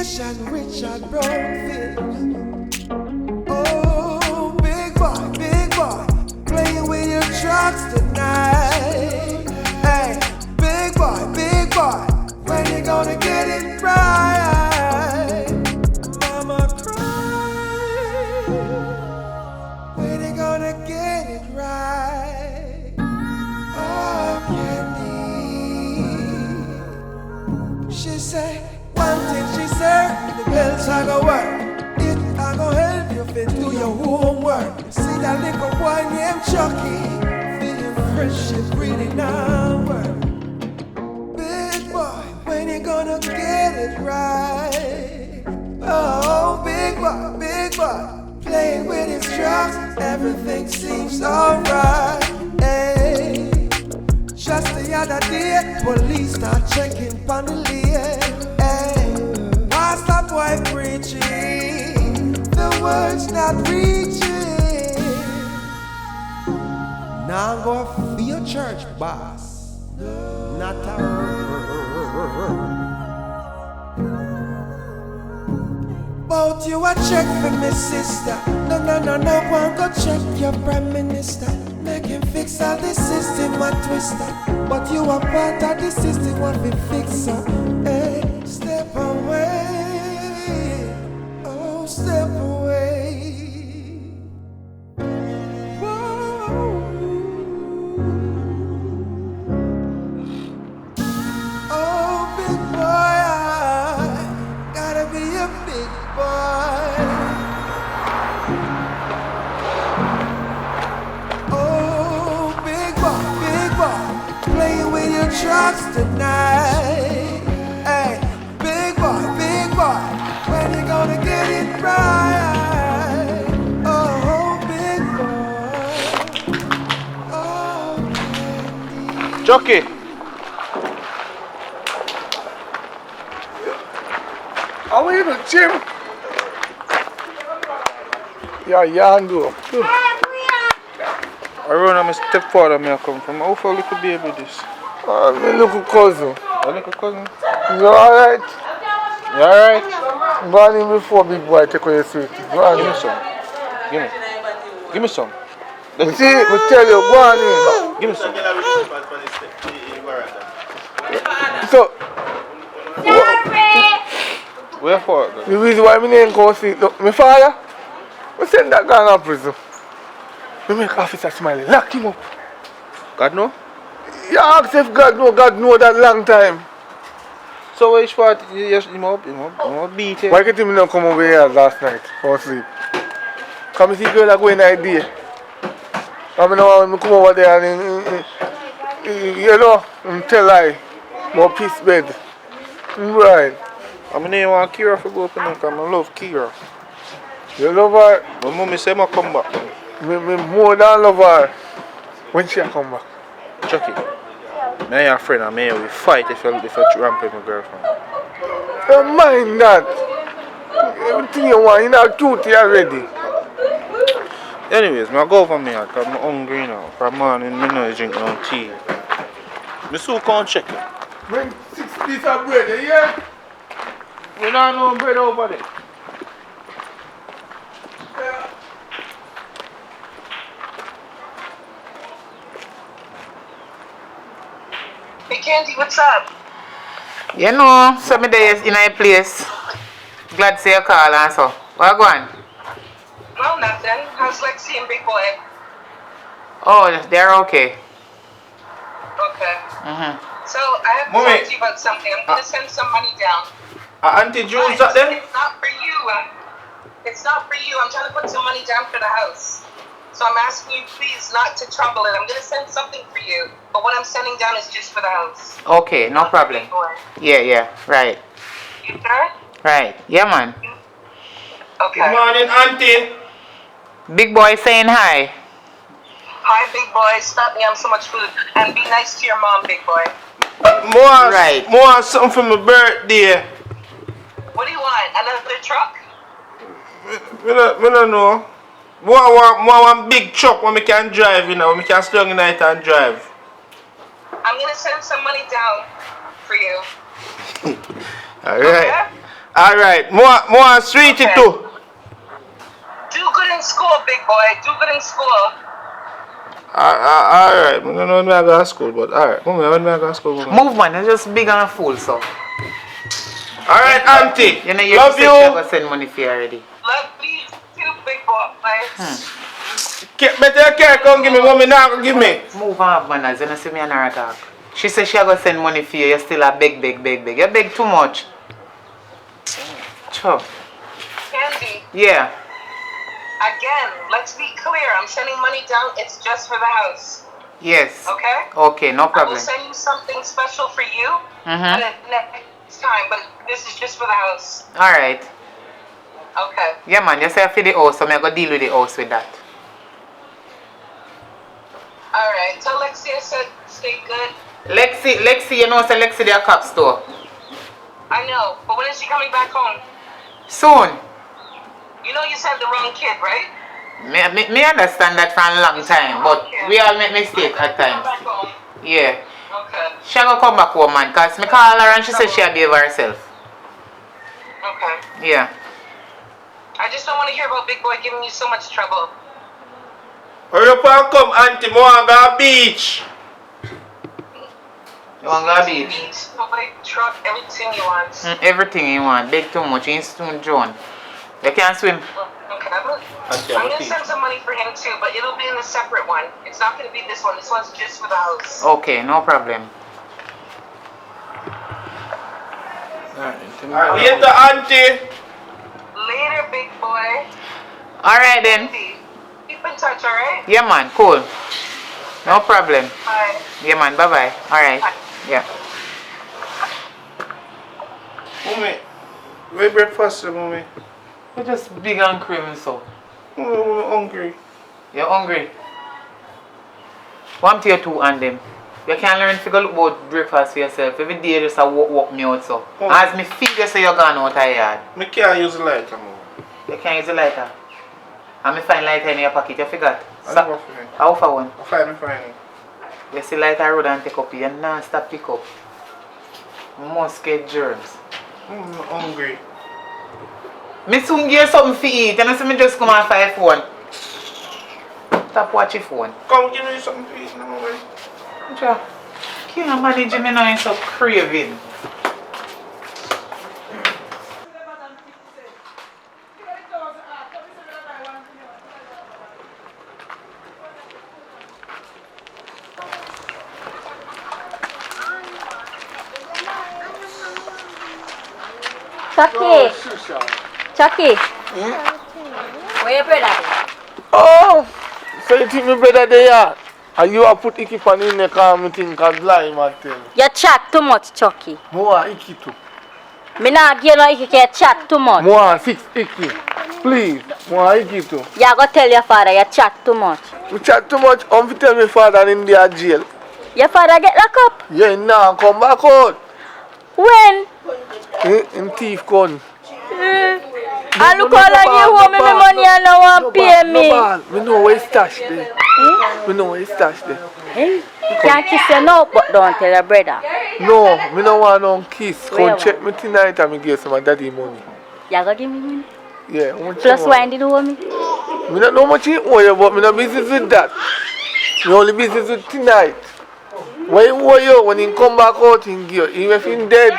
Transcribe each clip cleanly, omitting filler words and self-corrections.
fish and Richard Brownfield. Oh, big boy, playing with your trucks tonight. Hey, big boy, when you gonna get it right? Mama cry, when you gonna get it right? Oh, Candy, she say, one thing she said, the bells are gonna work. It are gonna help you fit do your homework. See that little boy named Chucky, feeling fresh and breathing outward. Big boy, when you gonna get it right? Oh, big boy, playing with his drugs, everything seems alright. Hey, just the other day, police start checking on the lane. Whilst that boy preaching, the words not reaching. Now go for your church, boss. Not a Both you a check for me, sister. No, one go check your prime minister. Make him fix all the system a twister. But you are part of the system, what we fix up. Hey, step away. Oh, step away. Whoa. Oh, big boy, I gotta be a big boy. Oh, big boy, playing with your trucks tonight. Hey, big boy, when you gonna get it right? Oh, big boy. Oh, Candy. Jockey. How are you doing, Jim? Yeah, and do. I run on my stepfather, I come from. How far little baby this? My little cousin. Your little cousin? You alright? You alright? Go on in before big boy take away your sweet. Go on Give me in. some. Give me some. You see, we tell you, go on in. Give me some. So, Where for? the reason why I didn't go see my father, we send that guy to prison. We make officer smile, lock him up. God no? You ask if God know that long time. So which part you beat him? Why can't him not come over here last night for sleep? Come see girl that go in that day. I mean, when I come over there and you know, tell lie, more peace bed. Right. I mean, you want Kira to go up and because I love Kira. You love her? My mommy say I come back. Me more than love her. When she come back? Chucky, me and your friend and me we fight if you ramp with my girlfriend. Don't mind that. Everything you want, you're not cute already. Anyways, I go over me because I'm hungry now. For morning, I don't drink no tea. I still can't check it. Bring 6 pieces of bread, yeah? We don't know bread over there. Hey Candy, what's up? You know, some days in a place. Glad to see you call and so. What going? Well, nothing. How's Lexi and Big Boy? Oh, they're okay. Okay. So I have to Mommy. talk to you about something. I'm going to send some money down. Auntie Jules that then? It's not for you. It's not for you. I'm trying to put some money down for the house. So I'm asking you please not to trouble it. I'm going to send something for you. But what I'm sending down is just for the house. Okay, no Not for problem. Big Boy. Yeah, right. You sure? Right. Yeah, man. Okay. Good morning, Auntie. Big boy saying hi. Hi, Big Boy. Stop me. I'm so much food. And be nice to your mom, Big Boy. More something for my birthday. What do you want? Another truck? I don't know. One big truck where we can drive, you know, we can stay in night and drive. I'm going to send some money down for you. Alright. Okay? Alright, more sweetie Okay. too. Do good in school, big boy. Do good in school. Alright, I don't know when I go to school, but alright. When I go to school, mama. Move, man. You're just big and a fool, so. Alright, auntie. You know, you Love said she you. gonna send money for you already. Love you too, big boy. Better care, come give me what me now go give me. Move on, manners. You know, see me and her talk. She said she gonna send money for you. You still a beg. You beg too much. Chop. Candy, Yeah. again, let's be clear. I'm sending money down. It's just for the house. Yes. Okay? Okay, no I will problem. send you something special for you Mm-hmm. next time, but this is just for the house. Alright. Okay. Yeah, man. You say for the house, so I'm gonna deal with the house with that. Alright. Tell Lexi I said stay good. Lexi, you know, say Lexi the cop store. I know, but when is she coming back home? Soon. You know you said the wrong kid, right? Me understand that for a long time, but we all make mistakes at Come times. back home. Yeah. Okay. She gonna come back home, man, cause me call her and she said she behave herself. Okay. Yeah. I just don't want to hear about Big Boy giving you so much trouble. Hurry up and come, auntie. More on the beach. You want to go beach? Beach, nobody, truck, everything you want. Everything you want. Big too much. You soon John. You can't swim. Okay, I'm going to send some money for him too, but it'll be in a separate one. It's not going to be this one. This one's just for the house. Okay, no problem. Later, auntie. Later, big boy. Alright then. Keep in touch, alright? Yeah, man. Cool. No problem. Bye. Yeah, man. Bye-bye. Alright. Yeah. Mommy, where breakfast, mommy? You're just big and creamy, so. I'm hungry. You're hungry? One to your two and them. You can learn to go look about breakfast for yourself. Every day you just walk me out, so. Oh. As me feed you, say you're gone out of the yard. I can't use the lighter, mom. You can't use the lighter. And me find lighter in your pocket, you forgot? I never find. How for one? I find it. You see lighter road and take up, you not stop pick up. Must get germs. I'm hungry. Me soon give you something to eat, and I see me just come and find phone. Stop watching phone. Come give me something to eat now, mommy. Ja, can't manage me now, it's so craving. Chucky, Chucky, where your brother? Oh, so you think my brother there? And you have put Icky pan in the car, me think I lie, man. You chat too much, Chucky. More Icky too. Me not give no Icky, you chat too much. More 6 Icky. Please, more Icky too. You go tell your father you chat too much. We chat too much, to tell my father in the jail. Your father get locked up? Yeah, now come back out. When? In thief gun. I look all on you home me money and no one pay me. We know where it's stashed there. We know where it's stashed there. You can't kiss your no, but don't tell your brother. No, me no want no kiss. Where Come check me tonight and me give some of daddy money. You go give me money? Yeah, how much Plus you why want? did you owe me? Me don't know much you owe you, but me no business with that. Me only business with tonight. When you owe you, when he come back out, he give you. Even if he's dead,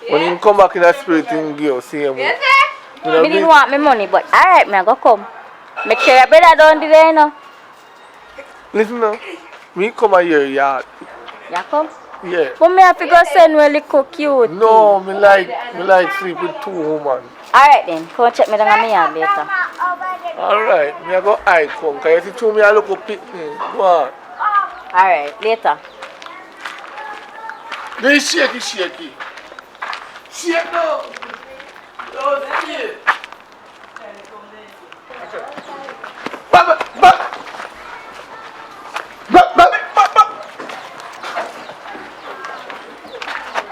when he come back in the spirit, he give you. See him. Me didn't want my money, but alright, me go come. Make sure your brother don't do that, you know. Listen now, me come out your yard. You come? Yeah. But me have to go send really cook cute. No, me like sleep with 2 women. Alright then, come check me down at me yard later. Alright, me I go eye come, cause you see to me I look up picnic. Go on. Alright, later. They shaky. Shake now. Don't see it.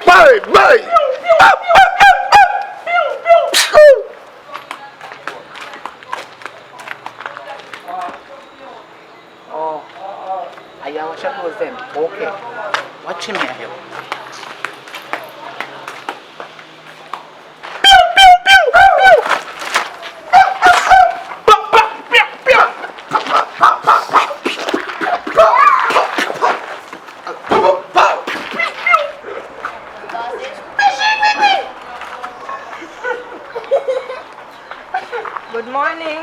Barry. Oh, I watch your clothes then. Okay. Watch him here. Good morning.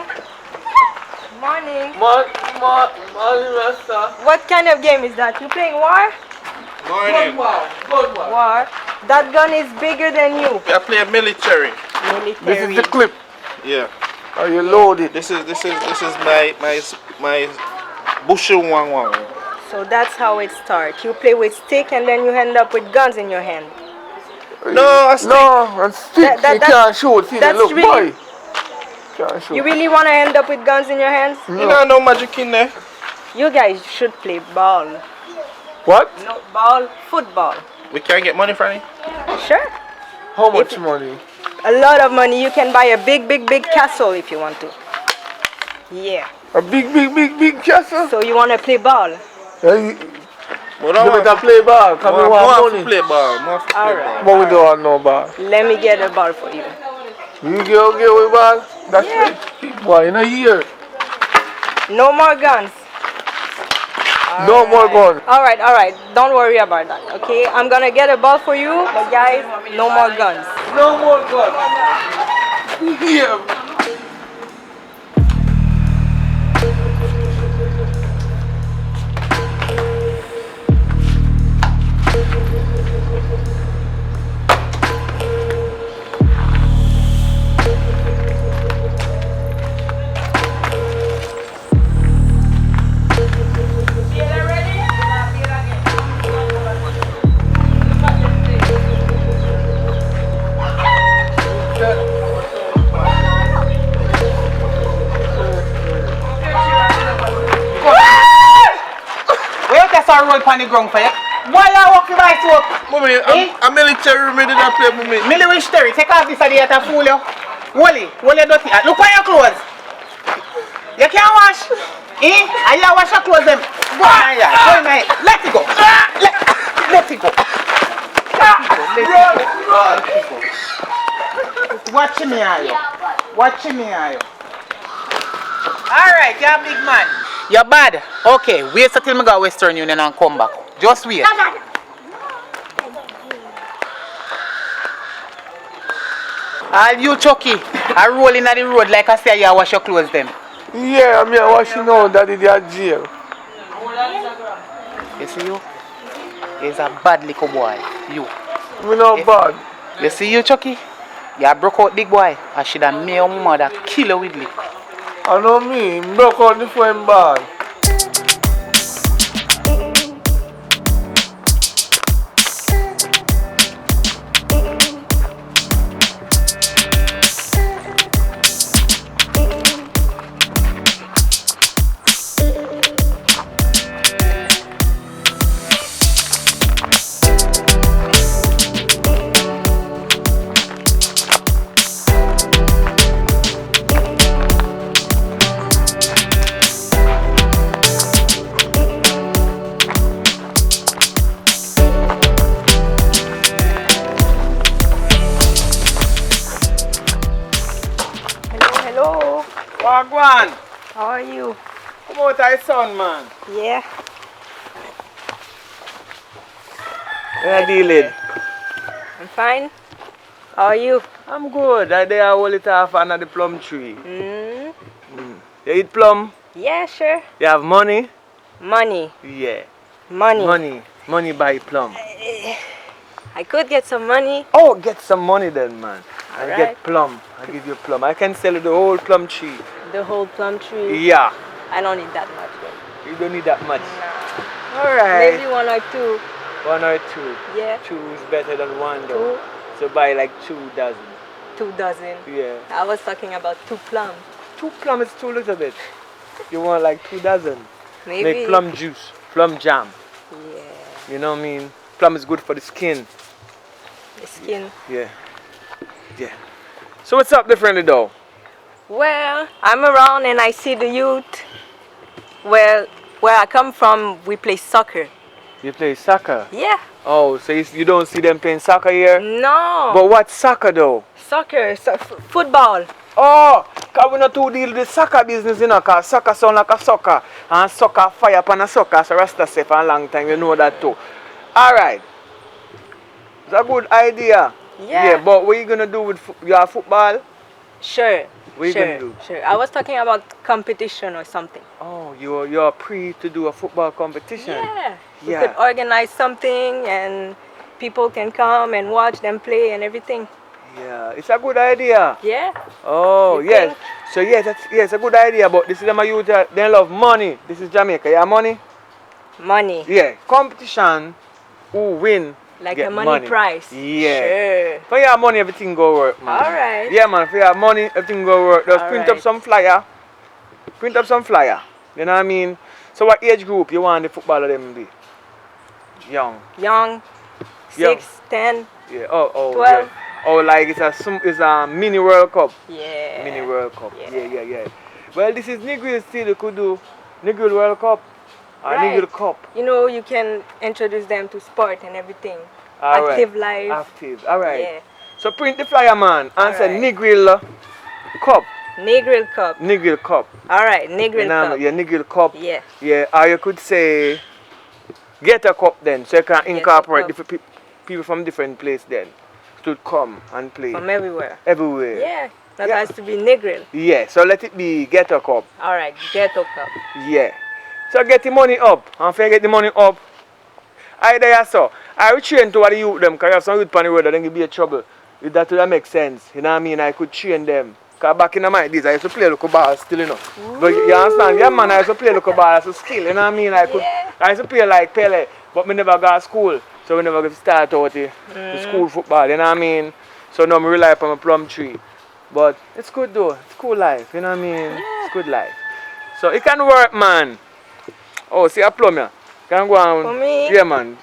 Morning. Morning, Master. What kind of game is that? You playing war? Morning. Good one. War. That gun is bigger than you. I play military. Military. This is the clip. Yeah. Oh, you load it. This is my bushel one. So that's how it starts. You play with stick and then you end up with guns in your hand. No, a stick. No, and stick. You can't shoot. See, that's look, really- boy. Can't shoot. You really want to end up with guns in your hands? You know no magic in there. You guys should play ball. What? No, ball, football. We can't get money from it. Sure. How much money? A lot of money. You can buy a big castle if you want to. Yeah. A big castle? So you want to play ball? You But I want better play ball. Come more, we want more money. to play ball. More to play Alright. ball. But we don't want no ball. Let me get a ball for you. You get with ball? That's Yeah. it. Boy, in a year. No more guns. No more gun. All right. Don't worry about that. Okay, I'm gonna get a ball for you, but guys, no more guns. No more gun. Yeah. Wait, that's our road on the ground for you. Why you walk your bike up? Mommy, Eh? I'm military. Me did not play with me. Military story. Take off this idea to fool you. Wally dirty. Look on your clothes. You can't wash. Eh? And you wash your clothes them. Go on, yeah. Go in my head. Let it go. Let it go. Watch me, are you? Watch me, are you? Alright, you're a big man. You're bad. Okay, wait till I go Western Union and come back. Just wait. All you Chucky are rolling on the road like I say you wash your clothes them. Yeah, I mean, I watch you now that they are jail. You see you? He's a bad little boy. You. Me not bad. You see you Chucky? You broke out big boy. I should have made your mother kill you with lick. I know me, broke out the phone ball. Hello. Wagwan. How are you? Come out thy son, man. Yeah. How you dealing? I'm fine. How are you? I'm good. I there hold it off under the plum tree. Mm. You eat plum? Yeah, sure. You have money? Money. Yeah. Money. Money buy plum. I could get some money. Oh, get some money then, man. I Alright. get plum. I give you plum. I can sell you the whole plum tree. The whole plum tree. Yeah. I don't need that much though. You don't need that much. Nah. Alright. Maybe one or two. One or two. Yeah. Two is better than one though. Two. So buy like 2 dozen. 2 dozen. Yeah. I was talking about 2 plum. 2 plum is too little bit. You want like 2 dozen. Maybe. Make plum juice, plum jam. Yeah. You know what I mean? Plum is good for the skin. The skin. Yeah. Yeah. So what's up differently though? Well, I'm around and I see the youth. Well, where I come from, we play soccer. You play soccer? Yeah. Oh, so you don't see them playing soccer here? No. But what's soccer though? Soccer, football. Oh, because we not too deal with the soccer business, you know, because soccer sound like a soccer. And soccer fire upon a soccer, so Rasta say for a long time, you know that too. Alright. It's a good idea. Yeah. But what you going to do with your football? Sure. What you gonna do? Sure. I was talking about competition or something. Oh, you're pre to do a football competition? Yeah. We Yeah. could organize something and people can come and watch them play and everything. Yeah, it's a good idea. Yeah. Oh, You yes. think? So yes, it's a good idea, but this is them youth, they love money. This is Jamaica. Yeah, money? Money. Yeah. Competition, who win Like get a money prize. Yeah. Sure. For your money, everything go work, man. Alright. Yeah, man, for your money, everything go work. Just print up Alright. some flyer. Print up some flyer. You know what I mean? So what age group you want the footballer them be? Young. Young. Young. 6, 10. Yeah. Oh, 12. yeah. Oh, like it's a mini World Cup. Yeah. Mini World Cup. Yeah. Yeah. Well, this is Negril still. You could do Negril World Cup. Right. Negril Cup. You know, you can introduce them to sport and everything. All Active right. life. Active. All right. Yeah. So print the flyer, man, and say Alright. Negril Cup. Negril Cup. Negril Cup. Alright, Negril You know, Cup. yeah, Negril Cup. Yeah. Yeah, or you could say get a cup then, so you can a incorporate cup. different people from different places then to come and play From everywhere. everywhere. Yeah. That Yeah. has to be Negril. Yeah, so let it be get a cup. Alright, Ghetto Cup. Yeah. So get the money up. And if you get the money up, I there so. I will train to what the youth them, because you have some youth on the road that then give be a trouble. If that would make sense. You know what I mean? I could train them. Because back in my days, I used to play local ball still, you know. But you understand? Yeah, man, I used to play local ball as a skill, you know what I mean? I used to play like Pele, but I never got to school. So we never get to start out the school football, you know what I mean? So now I rely on my plum tree. But it's good though. It's cool life, you know what I mean? It's good life. So it can work, man. Oh, see a plum here. Can go on. For me? Yeah, man.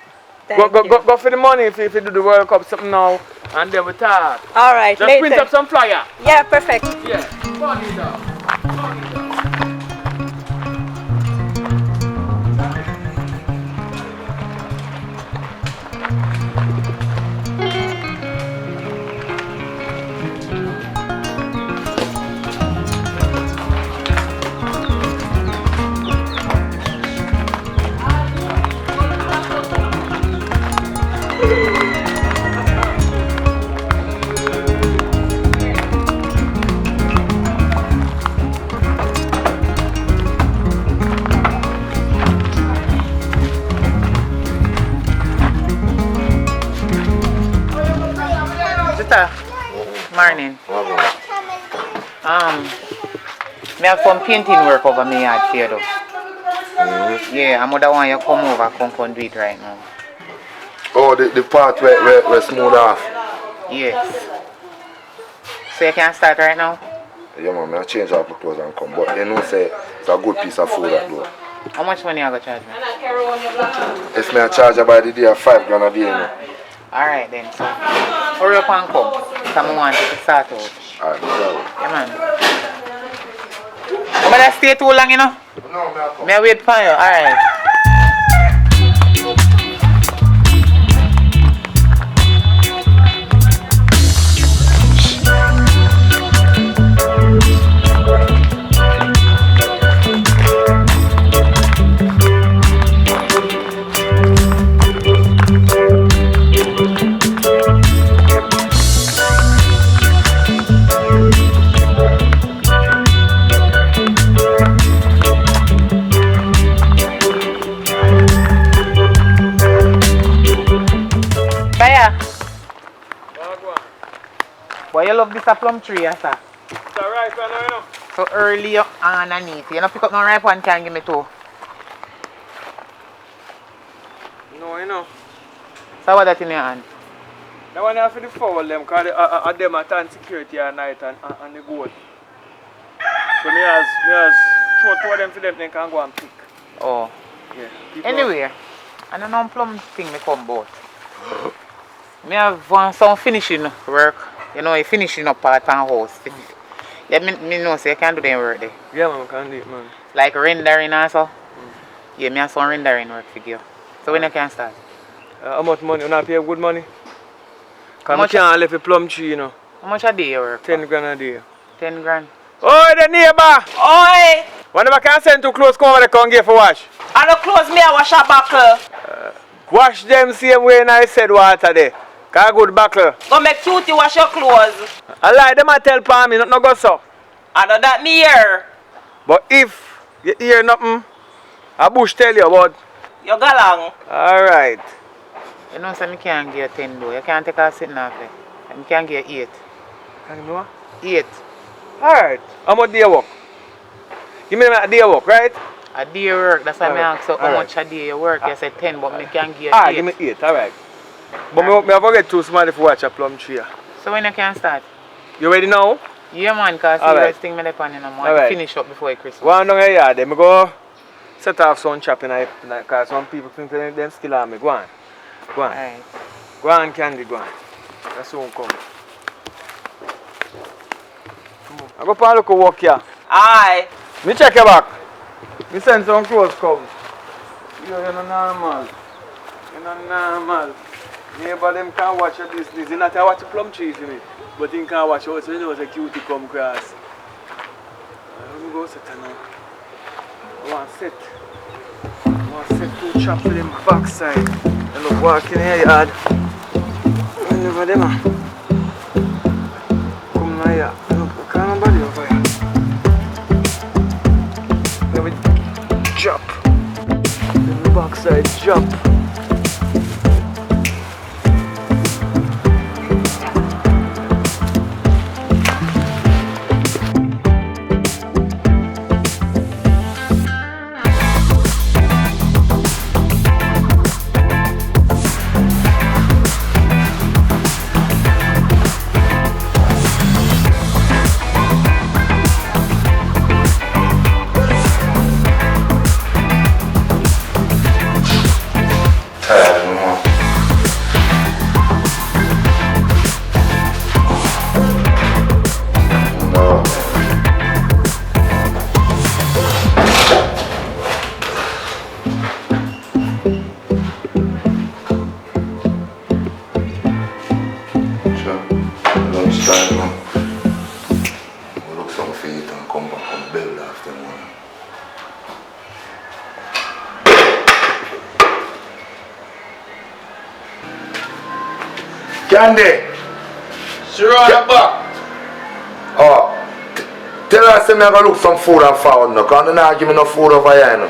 Thank you. Go for the money if you do the World Cup something now, and then we talk. Alright, Just later. print up some flyer. Yeah, perfect. Yeah. Funny though. Morning. Me have some painting work over me yard here though. Yeah, I'm gonna want you come over, come do it right now. Oh, the part where smooth off. Yes. So you can start right now? Yeah, man, I change up my clothes and come. But you know, say it's a good piece of food that though. How much money you gonna charge me? If me I charge you by the day, 5 grand a day, you know. Alright then, so hurry up and come. Because I want you to start out. Alright, no problem. Yeah man. You better stay too long, you know? No, me I come. May I wait for you? Alright. Why you love this a plum tree, sir? It's a ripe one, you know. So early underneath. You know, pick up my ripe one, can give me two. No, you know. So what that in your hand? That one have for the foul them, because them attend security at night and the boat. So me has two of them for them, they can go and pick. Oh. Yeah. people- Anyway, I don't know plum thing me come about. Me have some finishing work. You know, you finishing up part and house. Yeah, me know so you can do them work there. Yeah, man, can do it, man. Like rendering also. Yeah, me have some rendering work for you. So when you can start? How much money? You not pay good money? Because I much- can't leave a plum tree, you know. How much a day you work? 10 grand a day. 10 grand. Oh, the neighbor! Oi! Whenever can send to clothes, come over there, come get for wash. I don't close me, I wash a buckle. Wash them same way and I said water there. Can good buckle. Go make Cutie wash your clothes. I lie, them a tell pa me, not go so. I know that me hear. But if you hear nothing, a bush tell you about. You go along. Alright. You know, so I can't give you 10 though. You can't take a sitting off there. I can't give you 8. Can you know what? 8. Alright. How much do you work? Give me a day work, right? A day work, that's why I ask you how Alright. much a day you work. You say 10, but I can't give you 8. Ah, give me 8, alright. But I forget too smart if you watch a plum tree. So when you can start? You ready now? Yeah man, because serious thing me depend on. I want to finish up before Christmas. One down here, then I go set off some chopping because some people think them skill on me. Go on. Go on. Alright. Go on, Candy, go on. That's soon come. I go for a look at work here. Aye. Me check your back. Me send some clothes come. You're not normal. You're not normal. Neighbor them can't watch your business. You not watch the plum tree for me. But you can't watch out so you know it's a cutie come across. Let me go set now. I want to set 2 chops for them backside. And look walking here yard. Whenever them are. Come now here. Look, I can't nobody over here. Let me chop. Then the backside chop. Candy! Sure, you're back. Oh, tell her say me I go look some food and found no, because they not give me no food over here no.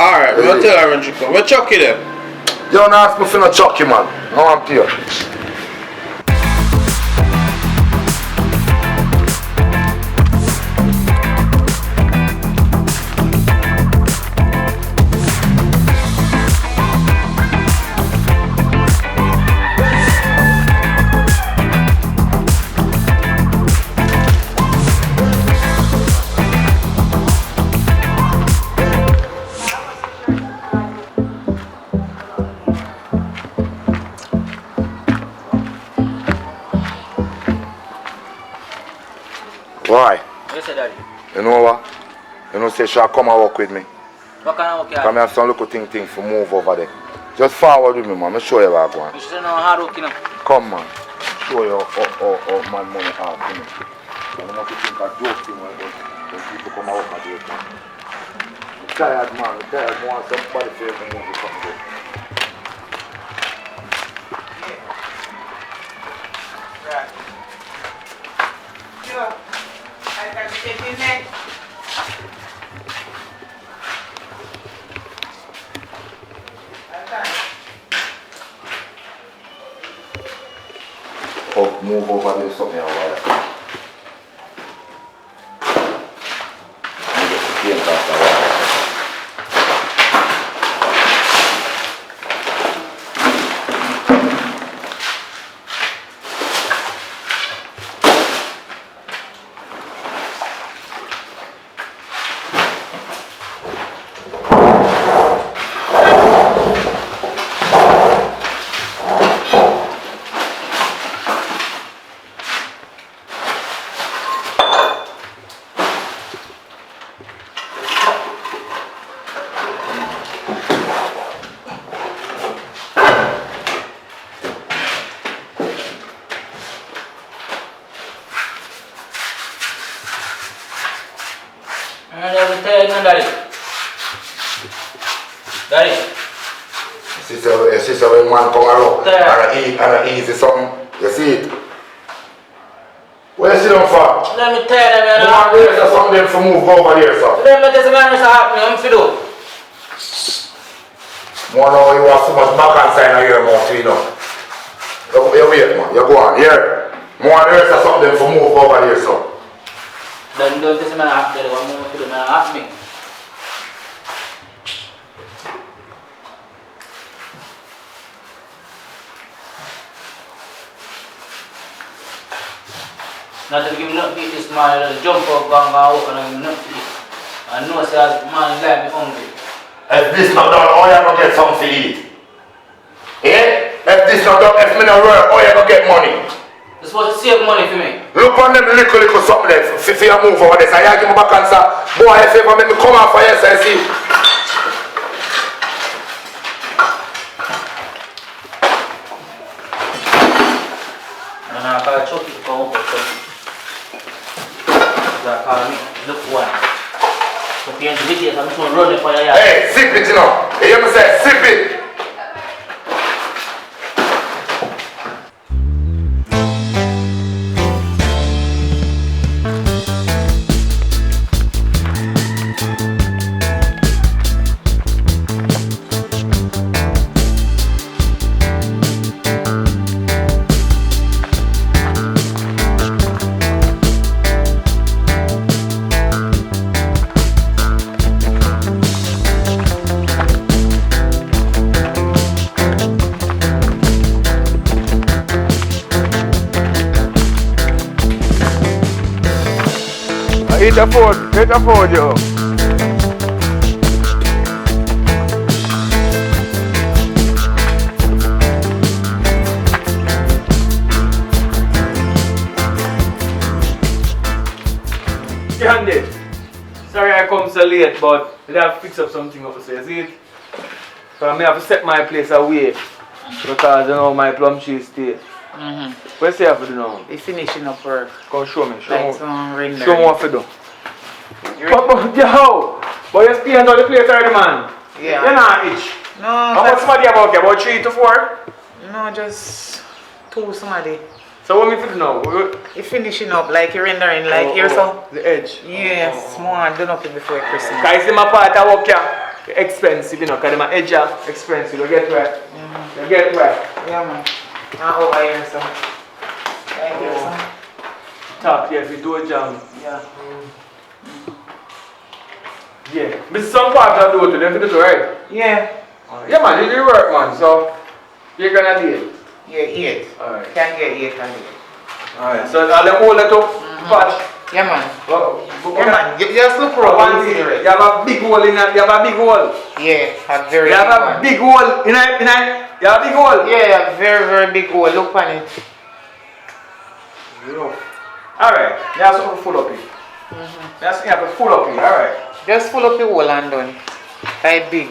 Alright, we'll tell her when she come. We'll chuck it then. You don't ask me for no chucky man. I want pure. Why? Yes, Daddy. You know what? You know say she'll come and work with me. What kind of work you Come have some little thing for move over there. Just forward with me man, I'll show you where I'm going. You should know hard work, you know. Come man. Show you how man money hard for me. I don't know if you think I joke thing when people come and work at it. I'm tired man, I'm tired. I want somebody to help me move it from there. Right. Sure. I can take in there. Oh, move over there something over there. I'm just paint after a while. Daddy. Daddy. She said when man come around and I easy something. You see it? Where you sit down for? Let me tell them, man. You want to raise something for move over here, sir. Let me tell them, man, what's happening. I'm for do. More now, you want so much back and sign of your mouth, you know. You wait, man. You go on. Here. More raise something for move over here, sir. Then don't tell me, man, I'm going to do, man. Ask me. Not to give me nothing to eat this man, jump up, bang, and open and give me nothing to eat. I know say as man like me hungry. If this not done, how you gonna get something to eat? Eh? If this not done, if me not work, how you gonna get money? You're supposed to save money for me. Look on them little something there for you move over there. So you give me back and say, boy, if you ever make me come out for you, so I see. And I call Chucky to come up with Chucky. So I call me, look one. So if you're in the video, I'm just going to run it for you. Hey, zip it, you know. You hear me say, zip it. Hit a phone, yo. Candy, sorry I come so late, but we have to fix up something up there, see it? So I may have to set my place away because you know my plum cheese stays. What's you have to do now? They finishing up work. Come show me, show Like me. some render. Show me what to do. But yo, but you stay under the place already, man. Yeah. You're not itch. No. How much somebody about you? About 3 to 4? No, just 2 somebody. So what me fit now? You finishing up like you're rendering like here so. The edge. Yes, more done up before Christmas. Because it's my part of work here. Expensive, you know, because my edge are expensive. You get where? You get where? Yeah, man. Now over here, so. Right here, so. Top here, if you do a jam. Yeah. Yeah. But some parts I do it to them, do it right? Yeah. Yeah, man, you do work, man. So, you're gonna do it. Yeah, 8. Alright. Can get 8 and 8. Alright, so all them hold it up, patch. Yeah, man. Yeah, man. Just look for one thing. You have a big hole in it. You have a big hole. Yeah, a very big one. You have a big hole in it. You have a big hole. Yeah, very, very big hole. Look on it. Alright, you have something full up here. You have a full up here, alright. Just full up the hole and done. Like big.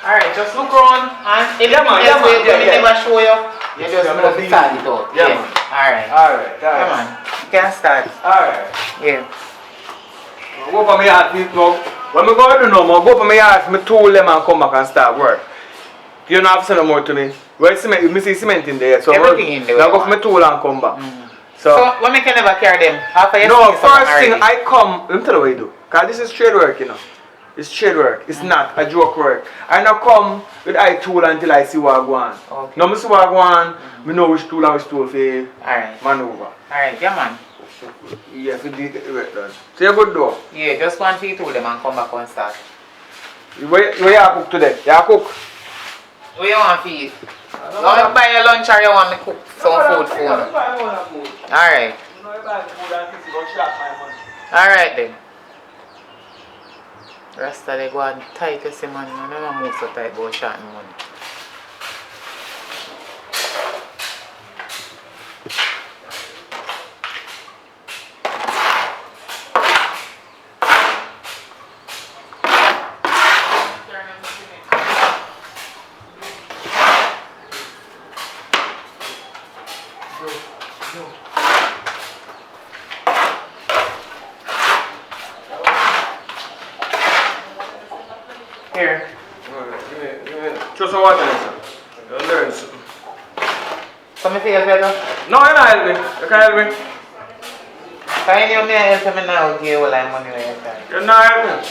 Alright, just look around and if never show you, you just must start it out. Yeah, man. Alright. Yeah, man. You can start. Alright. Yeah. Go for my yard, now. When I go to do now, go for my yard, my tool them and come back and start work. You don't have to say no more to me. Where cement, you see cement in there. So everything in there. Now go for my tool and come back. So what make you never carry them? After you no, first thing I come, let me tell you what you do. Because this is trade work, you know. It's trade work. It's not a joke work. I now come with eye tool until I see what I go on. Okay. Now I see what I go on, I know which tool and which tool for maneuver. Alright, yeah, man. Yeah, for the work done. So you good though? Yeah, just one feet tool them and come back and start. Where you cook today? You cook? What you want to eat? You want to buy your lunch or you want me to cook some food for you? Alright. Alright then. Rasta they go and tight to see money. I don't move so tight about short money. some water, sir. You'll learn something. Come see you better? No, you're not helping. You can't help me. Can you help me now? Give you all my money when you can. You're not helping.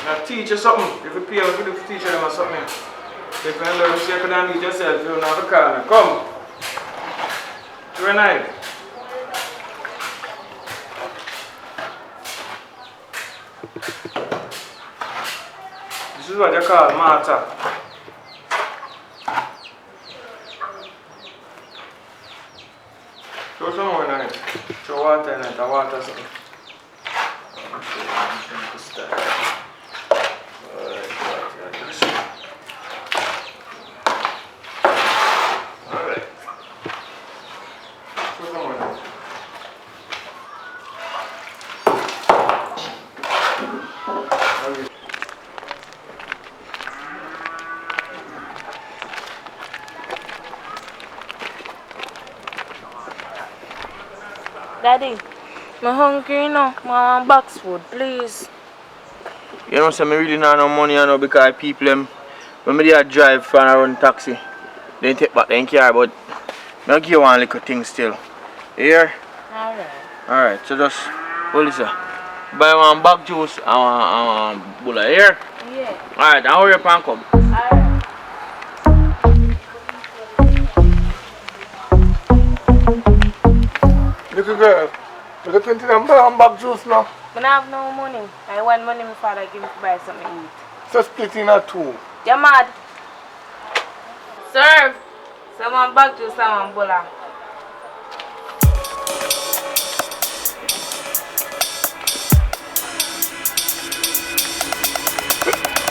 Now teach you something. If you pay me for the teacher them or something. If you learn, you can need yourself. You don't have to call me. Come. You're not. This is what you call matter. Show some more in it. Show water in it. I water something. Alright. Show some more in it. Daddy, I'm hungry now. I want box food, please. You know, so I really not no money, you know, because people them, when they drive for and run taxi, they take back their car, but I'll give you one little thing still. You hear? Alright. Alright, so just, what is that? Buy one bag juice and one bulla, you hear? Yeah. Alright, I'll hurry up and come. Alright. Little girl, you got 20 and bag juice now. I don't have no money. I want money my father give me to buy something to eat. So split in a two. You mad? Serve. Someone back to someone bola.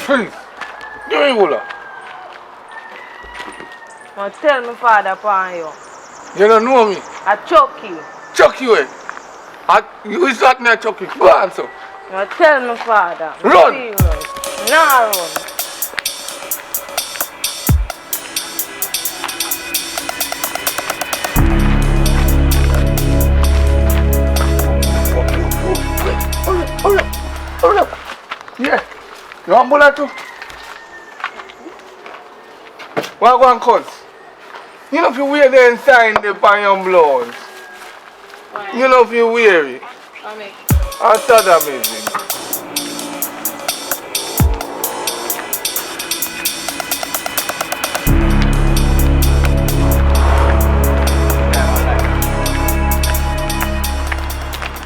Please, give me Wula. Now tell my father upon you. You don't know me. I choke you. Chuck you in. You is not me chuck you. Go answer. Now tell my father. Run. Serious. Nah run. Hurry up. Yeah. You want bullet too? What go and cause? You know if you wear the inside the pan your blouse. You know if you wear it. That's that amazing.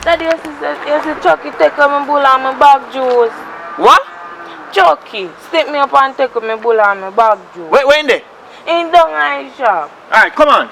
Daddy, you see Chucky take my bull and my bag juice. What? Chucky, stick me up and take my bull and my bag juice. Wait, where in there? In down my shop. Alright, come on.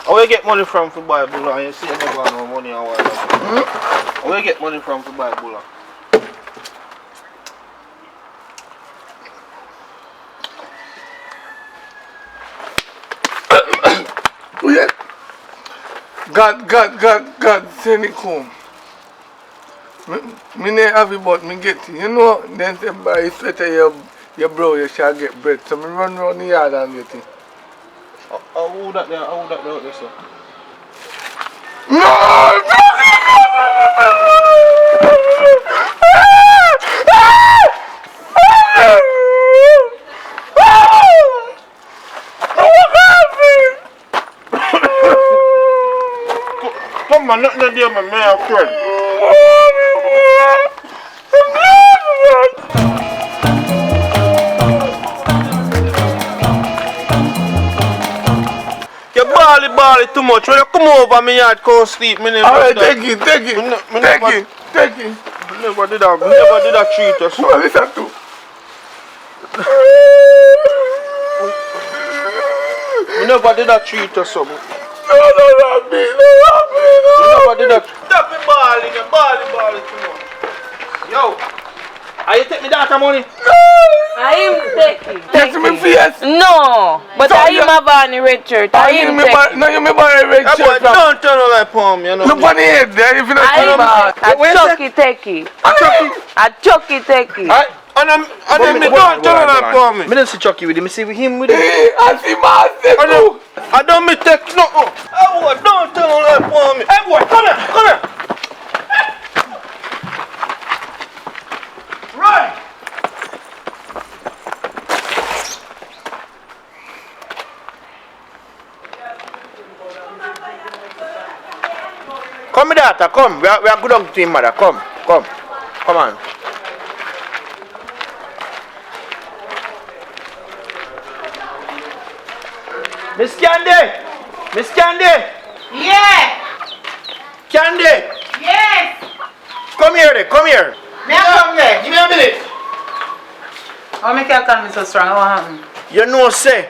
Where you get money from for buy bulla and you see you never have no money or what? Where you get money from for buy bulla? God, send it home. Me never have it, but me get it. You know, then say buy sweater your bro, you shall get bread. So me run around the yard and get it. How that there out there, sir? No! Come on, nothing there, my man, friend. You bally too much. When you come over me yard, come sleep. Alright, take it. Take it. Never did that treat or so. Listen to. We never did that treat or so. No, not me. We never did that. Stop me balling too much. Yo, are you take me data money? No. I him take it. Yes, me face. No, but So I you- him have on the red shirt. I him take it. No, you me buy a red That boy shirt. from- don't turn on like palm, you know. Look on the head there, if you don't turn around. I Chucky take it. I Chucky take it. And then me don't turn on like palm. Me don't see Chucky with him, me see with him with him. I see myself too. I don't me take no. Hey boy, don't turn on like palm. Hey boy, come here, come here. Right. Come, daughter, come. We are good on team, mother. Come on. Miss Candy. Yeah. Candy. Yes. Come here. Me I come there. Give me a minute. How make you call me so strong? What happened? You know, say,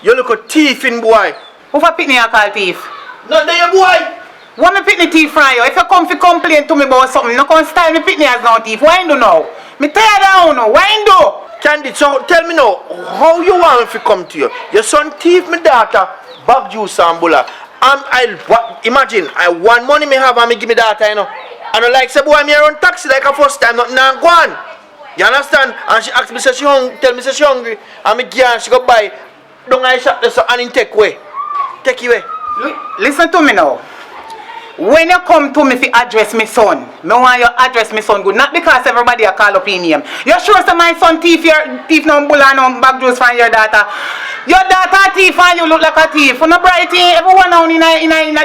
you look a thief in boy. Who for pitney you call thief? Not there, boy. What me pitney thief from you? If you come to complain to me about something, no come style me pitney as no thief. Why do now? Me tear down now. Why do? Candy, so tell me now, how you want me to come to you? Your son thief my daughter, bag juice and bulla. Imagine, I want money me have and me give me daughter, you know. And I like say, boy, me run taxi like a first time, nothing and go on. You understand? And she asked me, say she hungry, tell me say she hungry. And me give her, she go buy, don't I shop this and in take away. Take you away. Listen to me now. When you come to me to address my son, me want you address my son good. Not because everybody a call up in name. You sure say my son thief no bulla no bag juice from your daughter? Your daughter thief and you look like a thief. You no bright everyone now in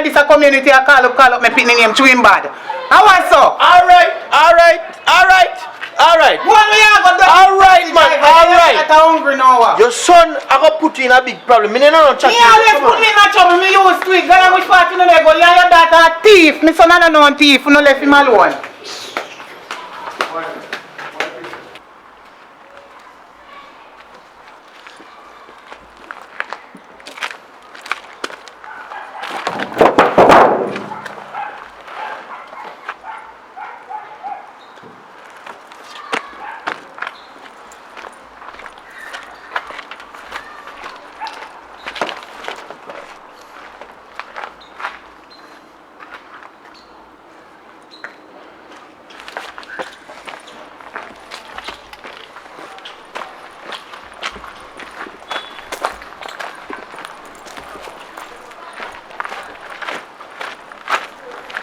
this community a call up my pitney name chewing bad. How was so? Alright. Alright, man. Alright. Hungry now. Your son, I got put you in a big problem. Me no chat. Me always put me in a trouble. Me used to it. Girl, which part you know they go? You and your daughter a thief. My son no known thief. You no left him alone.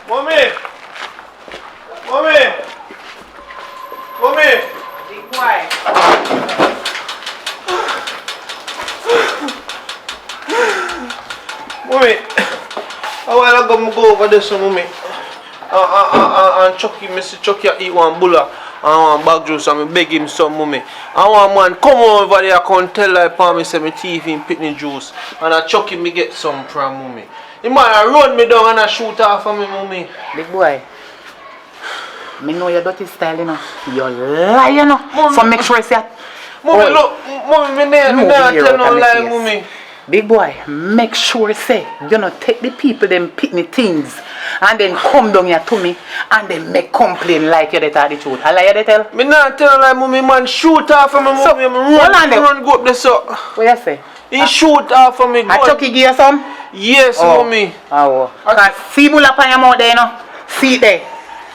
Mommy. Big boy. Mommy, a while ago I go over there, so mommy. And Chucky, Mr. Chucky eat one bulla and one bag juice and I beg him some mommy. And one man come over there and tell like me say me teeth in pitney juice and I Chucky me get some from mommy. The man run me down and I shoot off of me mommy. Big boy. Me know your dirty style, you know. You're lying, you know. Mommy. So make sure you say that. Mommy, look, mommy, me not tell no lie, mommy. Big boy, make sure say you know take the people them pitney things and then come down here to me and then make complain like you tell the truth. I lie you tell? Me not tell like mommy man shoot off of me mommy. So, run go up there so. What you say? He shoot off of me. I Chucky give you some? Yes, mommy. Oh. See bull up on your mouth there, you know. See it there.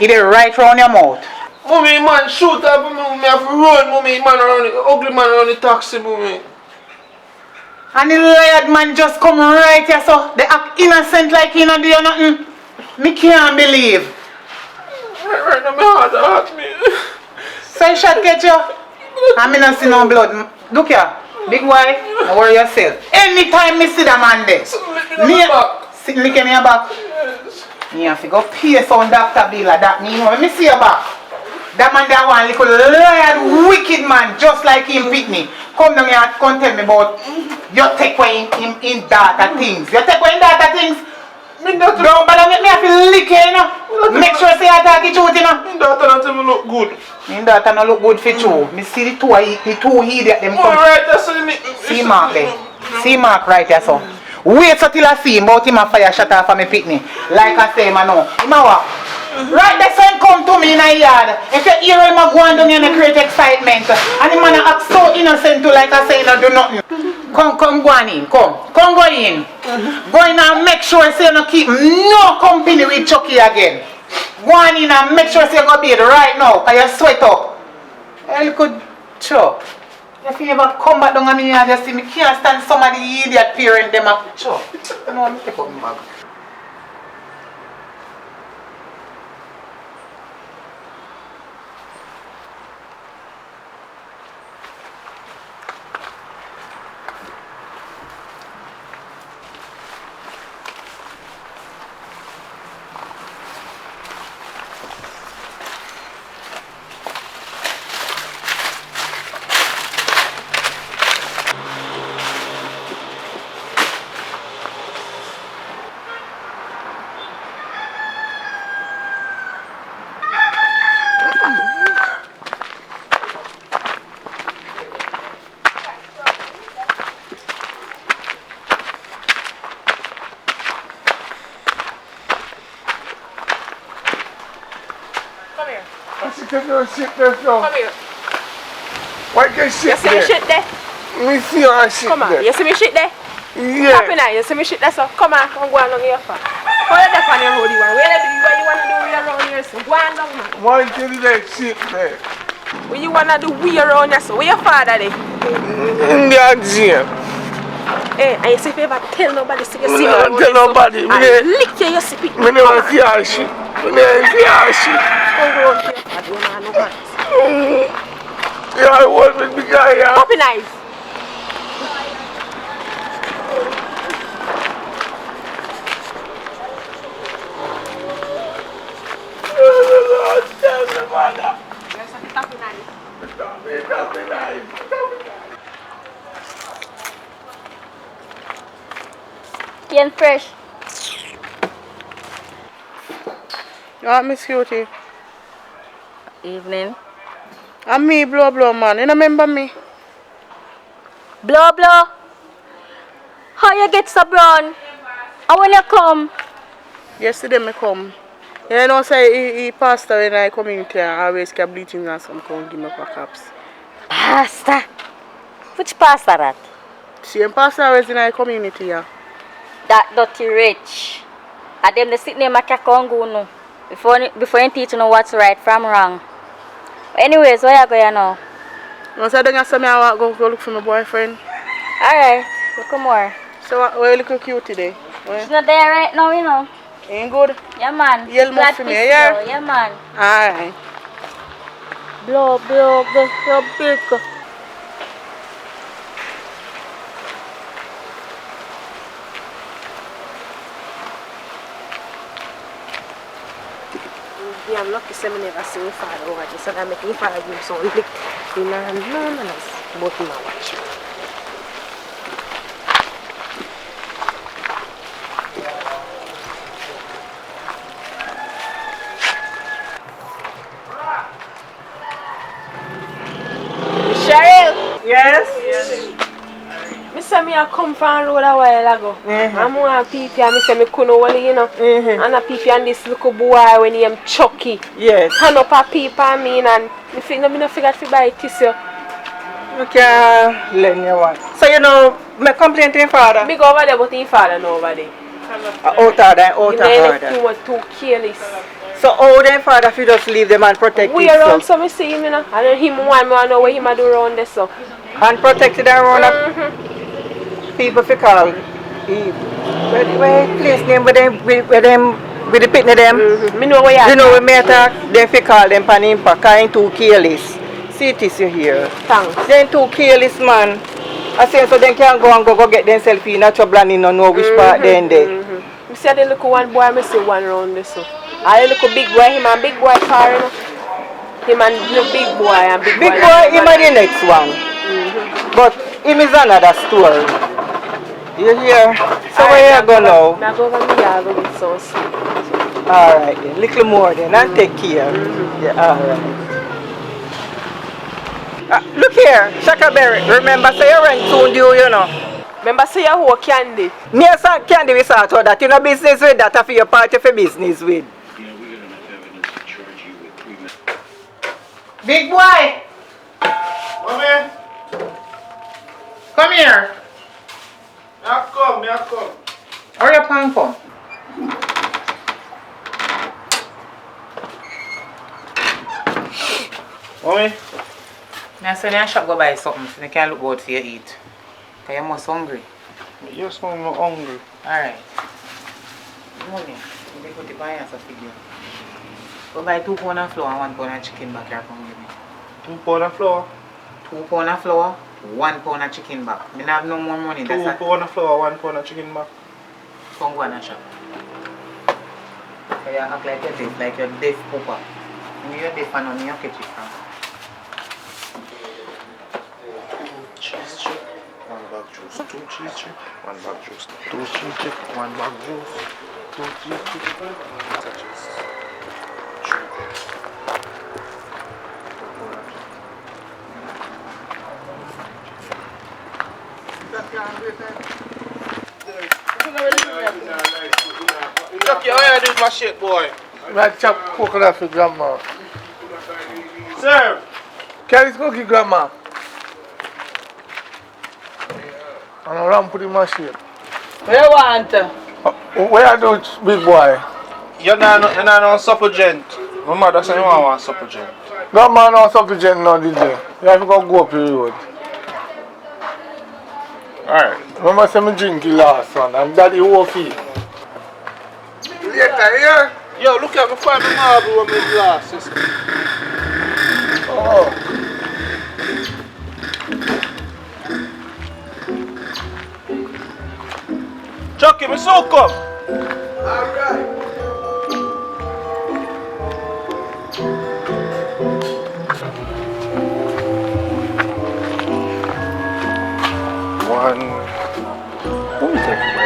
It is right round your mouth. Mommy man shoot off of me, mommy. I have to run, mommy. Man around the ugly man around the taxi, mommy. And the liar man just come right here so they act innocent like he not do nothing. Me can't believe. Right now my heart hurt me. So you shot catch you? And me not see no blood. Look here, big boy, don't worry yourself. Anytime me see that man there, sit lick in your back. Yes. Me have to go pay some doctor bill like that. Me know, me see your back. That man that one little liar, wicked man, just like him pick me. Come down here and come tell me about you take away in data things. You take away in data things. Don't bother make me have to lick you, you know. Make sure say I talk the truth, you know. My daughter not even look good. My daughter not look good for you. Me see the two idiot them come. Right there, so see Mark there. See Mark right there, so. Wait so till I see him about him a fire shut off for me pitney. Like I say, man, no. Him a what? Right, that's when come to me in a yard. If you hear him go on down and create excitement, and the man act so innocent to like I say no do nothing. Come go on in, come go in. Go in and make sure say you no keep no company with Chucky again. Go on in and make sure say you go bed right now, cause you sweat up. You could Chuck. If you ever come back down on me and just see me can't stand some of the idiot parent them up Chuck. You know, I'm take up my bag. Sit there, so. Come here. Why can't you sit You see there? me shit there? Let me see how I sit Come on. there. You see me shit there? Yeah. Happy now. You see me shit there, so come on. Come go on down here, fam. Hold it up on your hoodie one. Where you want to do way around here, so go on down, man. Why can't you like sit there? What you want to do way around here, so where your father there? In the gym. Hey, and you see if you ever tell nobody, so you see me No, around tell here, so nobody. I lick you, you see it. I never see how shit. I never see how shit. Come go on here. I don't know no hands. Yeah, I want with the guy, yeah. Happy nice. Skin fresh. Yeah, Miss Cutie. Evening. And me, blow, man. You remember me? Blow. How you get so brown? How when you come? Yesterday me come. You know, say he pastor in our community and always kept bleaching and some come give me backups. Pastor? Which pastor that? Same pastor always in our community, yeah. That dirty rich. And them they sit there make a Congo no. Before you teach you know what's right from wrong. Anyways, where you going now? You say don't you say me I want go look for my boyfriend? Alright, look more. So where you look cute today? Where? She's not there right now, you know. Ain't good? Yeah man. Yell more for me, yeah? Yeah man. Alright. Blow, big. Yeah, I'm lucky some never see my father over this, so I make my father give some lick. No, both him and watch. Cheryl! Yes? I say me I come from road a while ago. I'm one people and I say me couldn't hold it, you know. And a people and this little boy when he am Chucky. Yes. Hand up a people and me and me no figure to buy this you. You can't lend you one. So you know, me complain to your father? Me go over there but his father no over there. Out of order. He was too careless. So how their father if you just leave them and protect We around so me see him, you know. And then him want me to know what him a do around there so. And protected around people fi call where place name with them with the pitney them. Me know where you know when me attack, they fi call them pan impact kind too careless. See this you here. Thanks. They too careless man. I say so they can go get themselves in a trouble and no know which part they in there. You see the little one boy, I see one round there so. I look a big boy, him and big boy car, you know. Him and the big boy and big boy. Him and the next one. But him is another story. You hear? So where you go now? I go over the yard with some sleep. Alright then, little more then and take care. Yeah, alright. Look here, Shakaberry, remember say your rent soon due, you know. Remember say you who candy? Me and Candy we sort out that you know business with that for your party for business with. Big boy! Mommy, Come here. me I come. Hurry up and come. Mommy, I said I shop go buy something so you can look out for you eat. Because you're most hungry. yes, mommy, I'm hungry. Alright. Money. You put the buy as a figure. Go buy 2 pounds of flour and 1 pound of chicken back here from give me. 2 pounds of flour. 2 pounds of flour, 1 pound of chicken back. I don't have no more money. 2 pounds of flour, 1 pound of chicken back. Come go and shop. So you act like you're deaf, like you're deaf pooper. When you're deaf and only you catch it from. Cheese chip, 1 bag juice, 2 cheese chip, 1 bag juice, 2 cheese chip, 1 bag juice, 2 cheese chip, 1 bag juice. Chucky, how you do my shit, boy? I chop coconut for grandma. Sir! Carry this cookie, grandma. And I ram put in my shit. What you want? Where you do, big boy? You're not on supplement. My mother said you want supplement. Grandma no supplement now, DJ. You have to go up the road. Alright. Remember say me drink the last one and daddy whole fee. Later, here. Yo, look at me find my marble with my glasses. Oh. Chucky, me so come. Alright. One. Who is that?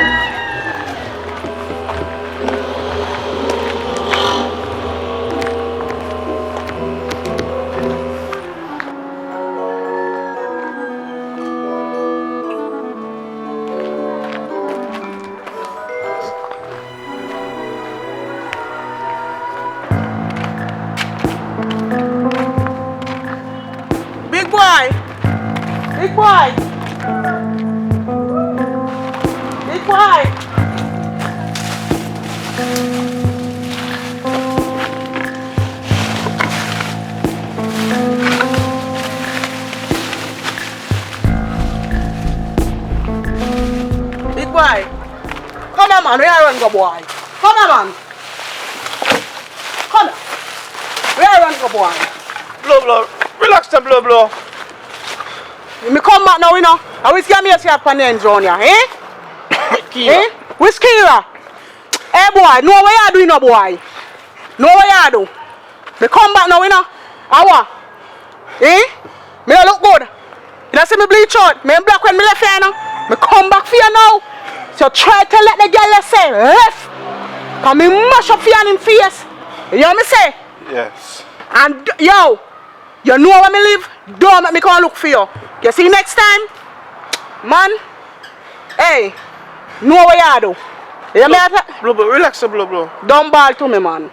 Big boy! Big boy! Big boy! Big boy! Come on, man. Where you run go, boy? Come on, man. Come on. Where you run go, boy? Blow. Relax the blow. Me come back now, you know. I will scare me as you have panens around here, eh? Kira. Eh? Who's Kira? Hey, boy, know what you do, no, boy. Know what you do. Me come back now, you know. Awa. Eh? Me look good. You know, see me bleach out. Me black when me left here, you know. Me come back for you now. So try to let the girl say left. Cause me mash up for you in face. You hear me say? Yes. And yo, you know where me live? Don't make me come look for you. You see next time? Man, hey, know what you do. You hear me? Blow, relax the blow. Don't ball to me, man.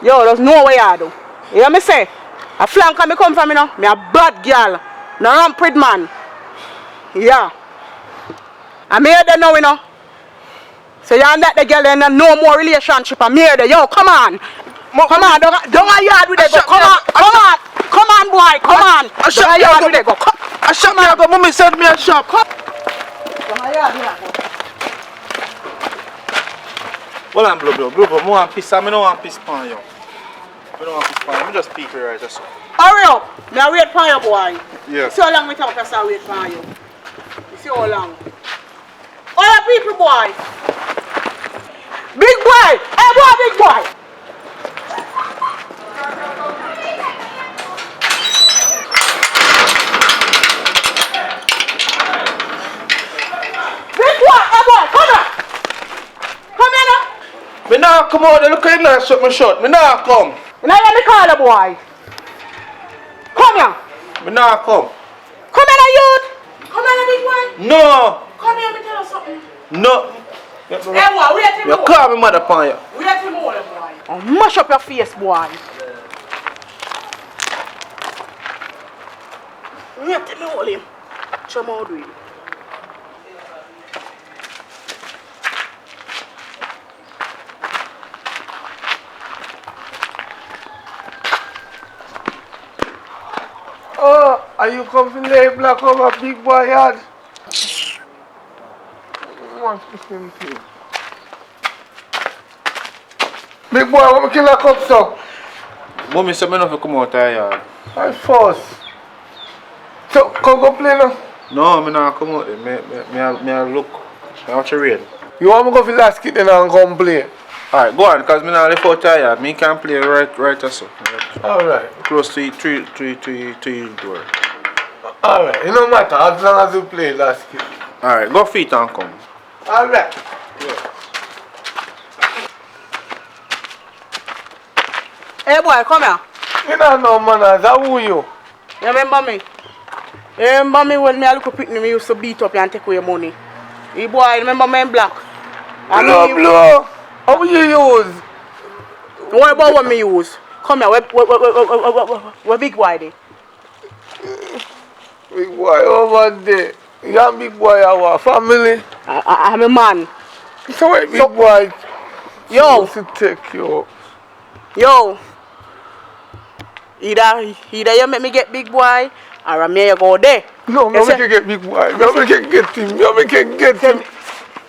Yo, just know what you do. You hear me say? A flank me come from, you know. Me a bad girl. No rampant man. Yeah. I'm here there now, you know. So you and that the girl and no more relationship. I'm here there. Yo, come on. Come on, don't yard with it. Go. Come on, boy. Come on. I shop yard with it. Go. I shop me. I go. Mommy send me a shop. Don't yard with it. Well, I'm blow. I want piece. I don't want piece pan you. I don't want piece pan. I'm just people right just. Hurry up. Me a wait for you, boy. Yeah. See how long we talk to say wait for you. You see how long? All the people, boy. Big boy. Hey, boy, big boy. Big boy, hey boy, come here. Come here now. Me now come out. Look at you shut my shut. Me now come. You know let me call the boy. Come here. Me now come. Come here, youth. Come here, big boy. No. Come here, let me tell you something. No. Hey boy, wait till You call me mother pan you. Wait till more, boy. I'll mash up your face, boy. You tell me all him. Show me how do it. Oh, are you come to lay black over big boy yard? What's the same thing? Big boy, what me kill a cup so? Mommy said me not to come out of yard. I force. So, come go play now? No, me not come out there. Me look. I watch the rain. You want me go for last kid then and come play? Alright, go on, because me not left out of yard. Me can play right or so. Alright. Close to your door. Alright, it no matter as long as you play last kid. Alright, go feet and come. Alright. Hey boy, come here. You don't know manners, how who you? You remember me? You remember me when me a little picnic me used to beat up you and take away your money? You boy, remember me in black? Blow. How you use? What about what me use? Come here, where big boy there? Big boy over there. You and big boy our family. I'm a man. So wait, big boy. Yo. To take you. Yo. Either you make me get big boy or I may go there. No, me can get big boy. Me can get him. Me can get him.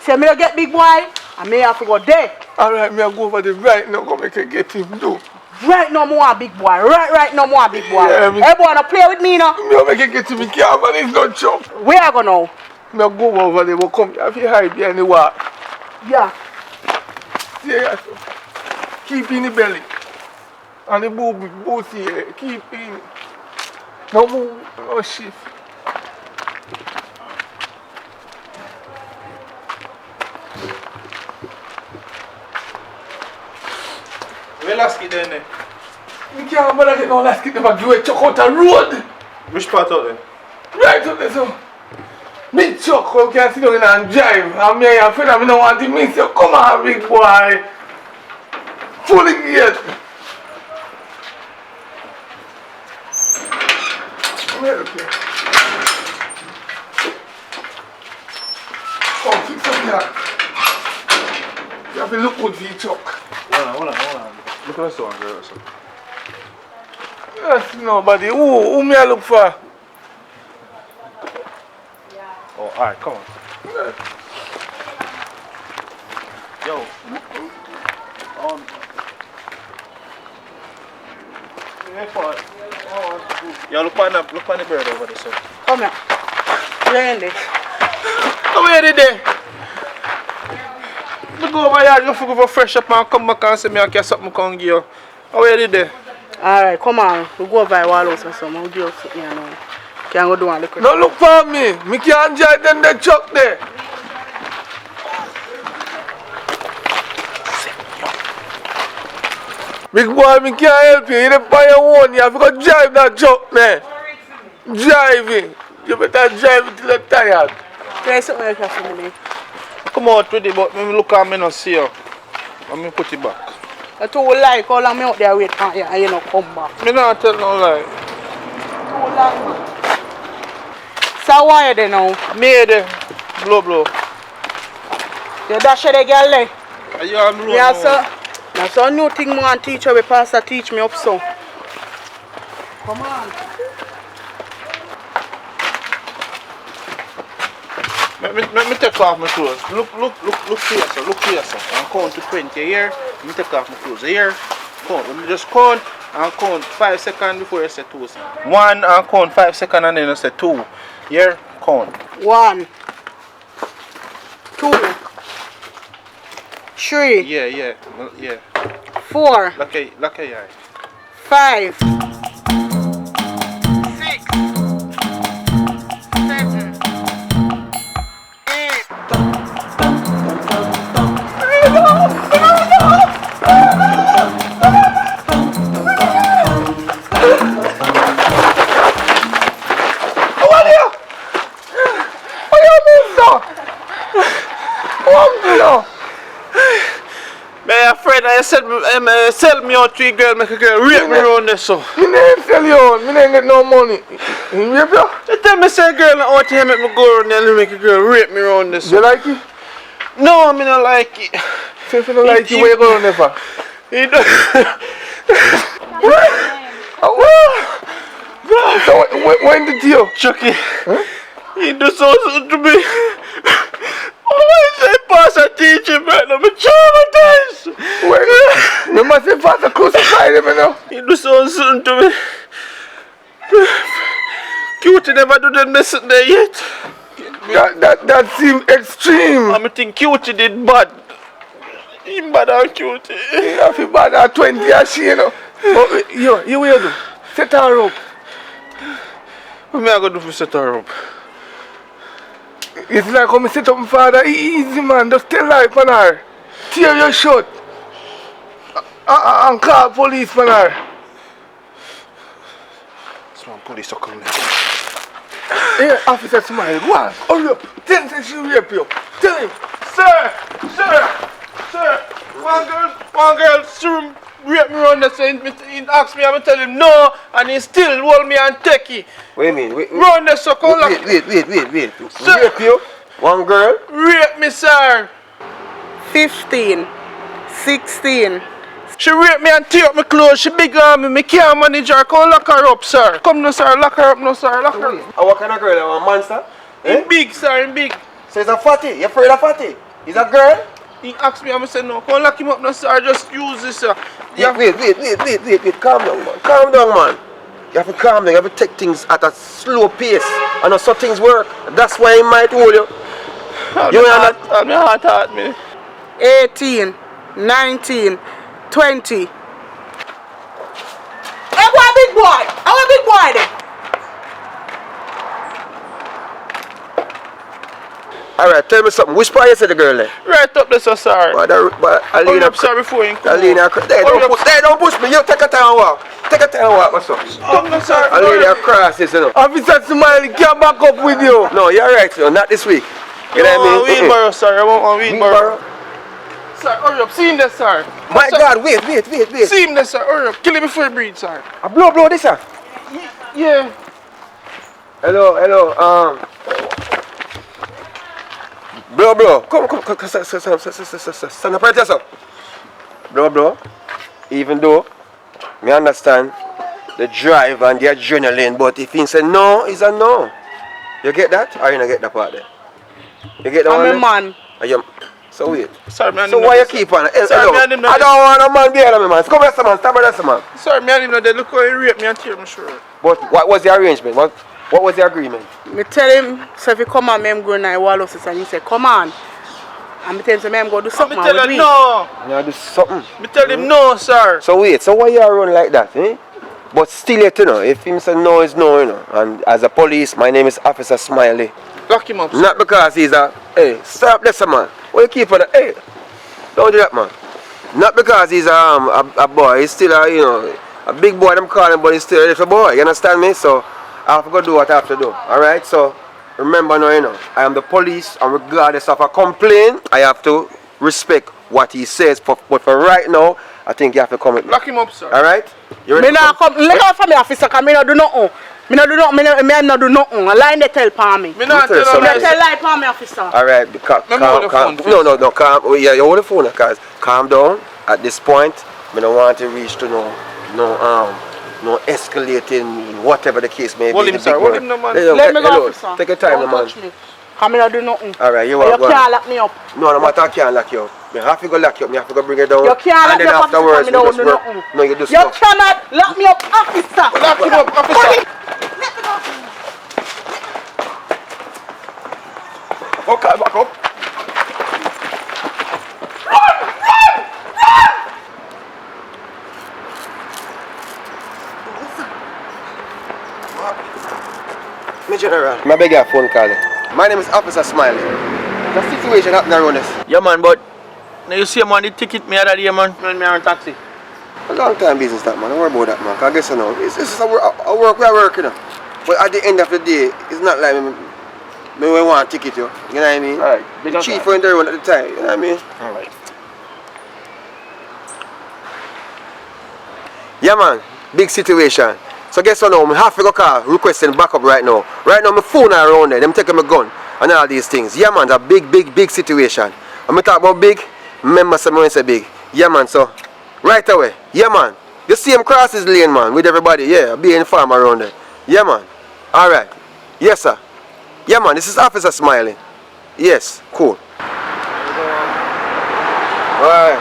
Say me get big boy, I may have to go there. Alright, me go over there right now. Go make it get him do. Right now, more big boy. Right now, more big boy. Yeah, hey boy, now play with me now. Me make it get him. Me can't manage no jump. Where I go now? Me go over there. But come, if you hide behind the wall. Yeah. Yeah. Keep in the belly. And the booty here. Keep in. No move. No shift. Where last kid then? You can't bother get no last kid if I do a chuck out the road. Which part out there? Right out there, so. Big chuck, you can sit down and drive. And me and your friend, I don't want to miss you. Come on, big boy. Fully geared. Come here, okay. Come, fix up here. You have to look good for your chuck. Hold on. Look at this one, girl. Yes, nobody. Who me I look for? Oh, alright, come on. Yo. Yo, look on the bird over there, sir. Come here. Where in there? Come here today. Me go over here just to go for fresh up and come back and say me I get something come give you. How are you there? Alright, come on. We go over the wall house or something. We'll give you something, you know. Can go do and look at No look for me. Me can't drive them the truck there. Big boy, me can't help you. You don't buy your own. You have to go drive that truck there. Driving. You better drive it till you're tired. Try something like that for me. Come out with it, but me look at me not see you. Let me put it back. I told you like how long me out there wait and you not come back. Me not tell no lie. Too long, man. So why are they now? Me there. Blow. You dash the girl there? You are blow. Yeah, sir. That's a new thing me and teacher we pastor teach me up so. Come on. Let me take off my clothes. Look here, sir. Look here, sir. And count to 20 here. Let me take off my clothes here. Count. Let me just count and count 5 seconds before you say 2. 1 and count 5 seconds and then you say 2. Here, count. 1, 2, 3. Yeah. 4. Look at your eye. 5. 6. I said, sell me out to a girl, make a girl rape me around there, so. Me ain't sell you out, me ain't get no money. He rape you? You tell me say girl not out here make me go around there and make a girl rape me around this. You like it? No, me not like it. Since you don't like it, where you going there for? He do. So when did you? Chucky. Huh? He do something to me. Oh, I say pass a teacher, man. I'm traumatized. You must say pass a crucify him, you know. He do something to me. Cutie never do that mess there yet. That seems extreme. I think Cutie did bad. He bad on Cutie. I feel bad at 20 years, you know. Oh, you will do. Set her up. What am I going to do for set her up? It's like when I set up my father. Easy, man. Just tell life on her. Tear your shirt. And call police on her. This one police are coming. Hey, Officer Smile, go on. Hurry up. Tell him she rape you. Tell him. Sir! One girl, she rape me around the side. He asked me, I tell him no, and he still hold me and take it. Wait a minute, wait. Round the circle. Wait. Sir, Rape you? One girl? Rape me, sir. 15, 16. She rape me and tear up my clothes. She big on me. Me can't manage her. Come lock her up, sir. Come no, sir. Lock her up, no, sir. Lock her up. And what kind of girl? A monster? He big, sir. He big. So he's a fatty? You afraid of fatty? He's a girl? He asked me, I said no. Come lock him up, no, sir. Just use this, sir. Wait. Calm down, man. Calm down, man. You have to calm down. You have to take things at a slow pace. And that's how things work. That's why he might hold you. You know that? My heart hurt me. 18, 19, 20. Hey, what big boy? I want big boy then. Alright, tell me something. Which part you said the girl there? Right up there, sir. But Alina, up, sir, before you come. Alina, don't push me. You take a time and walk. Take a time and walk, my son. Stop, no, sir. Alina, crosses, you know. Officer Smile can't back up with you. No, you're right, you know. Not this week. You know what I mean? Wheelbarrow, sir. I want one wheelbarrow. Sir, hurry up. See him there, sir. My sir. God, wait. See him there, sir. Hurry up. Kill him before he breathes, sir. A blow this, sir. Yeah. Hello. Blow. Come. Stand up right yourself. Blow. Even though me understand the drive and the adrenaline, but if he say no, it's a no. You get that? Or you don't get that part there? You get that one? I'm a man. So wait. Sir, man. So why you keep on? Hello. I don't want a man behind me, man. Come here, man. Stop there, man. Sir, me and him, they look how he raped me and tear my shirt. But what was the arrangement? What was the agreement? Me tell him, so if he come on, I'm going to the wall office and he say, come on. And me tell him, I'm going to do something. Me tell him no. You do something? Me tell him no, sir. So wait, so why you run like that, eh? But still yet, you know, if him say no is no, you know. And as a police, my name is Officer Smiley. Lock him up, sir. Not because he's a, hey, stop this, man. Why you keep on that? Hey, don't do that, man. Not because he's a boy. He's still a, you know, a big boy, I'm calling, but he's still a little boy. You understand me? So I have to go do what I have to do. Alright? So remember now, you know, I am the police, and regardless of a complaint, I have to respect what he says. But for right now, I think you have to come with me. Lock him up, sir. Alright? You ready? Me not come, let go from me officer, because me not do nothing. Me not do nothing. A line they tell for me. Me not tell me. Tell lie for me, officer. Alright, calm. No, calm. Yeah, you hold the phone, guys. Calm down. At this point, I don't want to reach to no escalating, whatever the case may be. Hold him, sir. Hold him, no, man. Let me go, officer. Take your time, don't man. touch me. Because me not do nothing. Alright, you can't lock me up. No matter I can't lock you up. I have to go lock you up. I have to go bring it down. You can't lock me up, afterwards, officer. Me don't do nothing. No, you do You stuff. cannot lock me up, officer. Lock him up, officer. Okay, back up. Me General, I beg your phone call. My name is Officer Smiley. The situation happening around us. Yeah, man, but now you see, man, the ticket me other day, man. Me on taxi. A long time business that, man. Don't worry about that, man. Cause I guess you know, this is a work we are working, you know. But at the end of the day, it's not like me want a ticket, you know what I mean? Alright. The chief for everyone at the time, you know what I mean? Alright. Yeah, man. Big situation. So guess what now? I have to go call requesting backup right now. Right now my phone are around there. Them taking my gun and all these things. Yeah man, it's a big situation. When I talk about big, remember someone say big. Yeah man, so right away. Yeah man. You see him cross his lane man with everybody. Yeah, be informed around there. Yeah man. Alright. Yes sir. Yeah man, this is Officer Smiling. Yes, cool. Alright.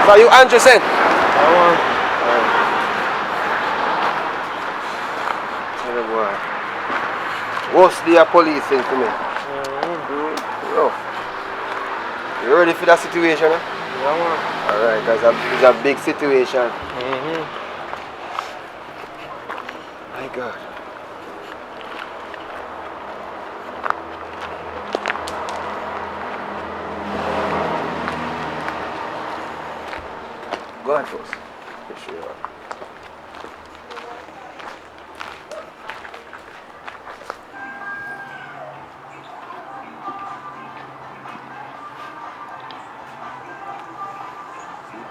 So you Andrew sent? What's the police thing to me? Rough. You ready for that situation? Huh? Yeah, man. Alright, because it's a big situation. My God. Go ahead first. Make sure you are.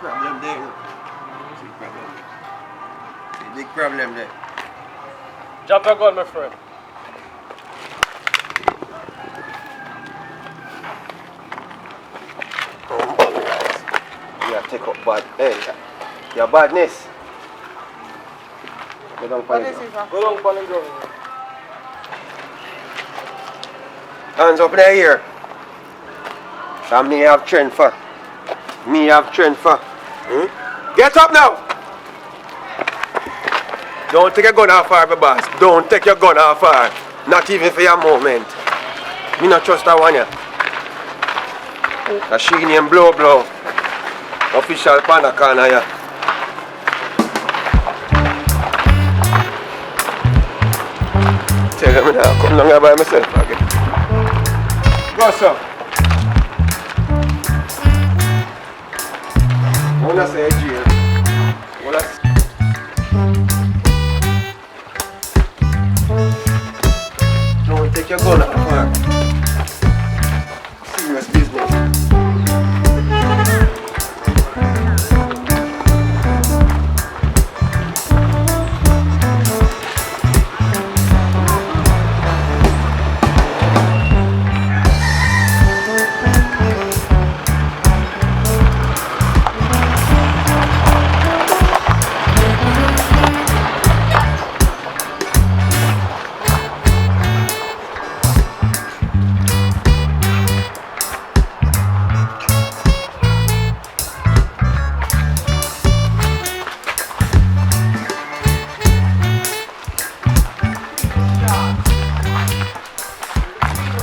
Problem there. See problem. See big problem there. Drop your gun, my friend. Yeah, take up bad. Hey, your badness. Go down for it. Go down for the ground. Hands up in the air. So me have trend for. Me have trend for. Get up now! Don't take your gun off far, my boss. Don't take your gun off far. Not even for your moment. Me not trust that one, yeah. That she name blow. Official panda corner, yeah. Tell them now, come down here by myself again. Go, sir. What I say, jail? What I say? Don't take your gun out far. Serious business.